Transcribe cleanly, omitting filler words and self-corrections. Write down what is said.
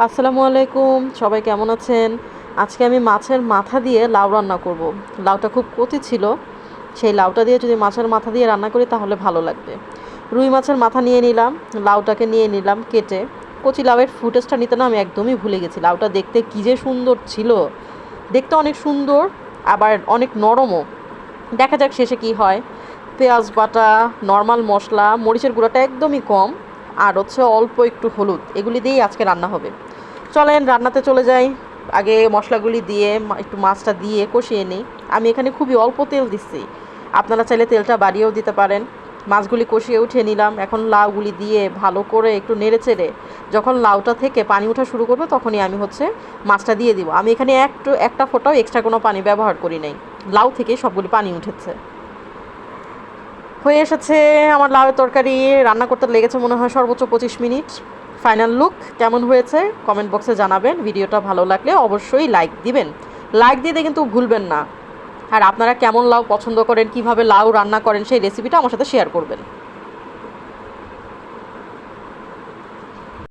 আসসালামু আলাইকুম, সবাই কেমন আছেন? আজকে আমি মাছের মাথা দিয়ে লাউ রান্না করব। লাউটা খুব কচি ছিল, সেই লাউটা দিয়ে যদি মাছের মাথা দিয়ে রান্না করি তাহলে ভালো লাগবে। রুই মাছের মাথা নিয়ে নিলাম, লাউটাকে নিয়ে নিলাম কেটে। কচি লাউয়ের ফুটেজটা নিতে না আমি একদমই ভুলে গেছি। লাউটা দেখতে কী যে সুন্দর ছিল, দেখতে অনেক সুন্দর, আবার অনেক নরমও। দেখা যাক শেষে কি হয়। পেঁয়াজ বাটা, নর্মাল মশলা, মরিচের গুঁড়াটা একদমই কম, আর হচ্ছে অল্প একটু হলুদ, এগুলি দিয়েই আজকে রান্না হবে। চলেন রান্নাতে চলে যাই। আগে মশলাগুলি দিয়ে একটু মাছটা দিয়ে কষিয়ে নিই। আমি এখানে খুবই অল্প তেল দিচ্ছি, আপনারা চাইলে তেলটা বাড়িয়েও দিতে পারেন। মাছগুলি কষিয়ে উঠিয়ে নিলাম, এখন লাউগুলি দিয়ে ভালো করে একটু নেড়ে চেড়ে যখন লাউটা থেকে পানি ওঠা শুরু করবে তখনই আমি মাছটা দিয়ে দিব। আমি এখানে একটা ফোঁটাও এক্সট্রা কোনো পানি ব্যবহার করি নাই, লাউ থেকে সবগুলি পানি উঠেছে। হয়ে এসেছে আমার লাউয়ের তরকারি। রান্না করতে লেগেছে মনে হয় সর্বোচ্চ 25 মিনিট। ফাইনাল লুক কেমন হয়েছে কমেন্ট বক্সে জানাবেন। ভিডিওটা ভালো লাগলে অবশ্যই লাইক দিবেন, লাইক দিতে কিন্তু ভুলবেন না। আর আপনারা কেমন লাউ পছন্দ করেন, কিভাবে লাউ রান্না করেন সেই রেসিপিটা আমার সাথে শেয়ার করবেন।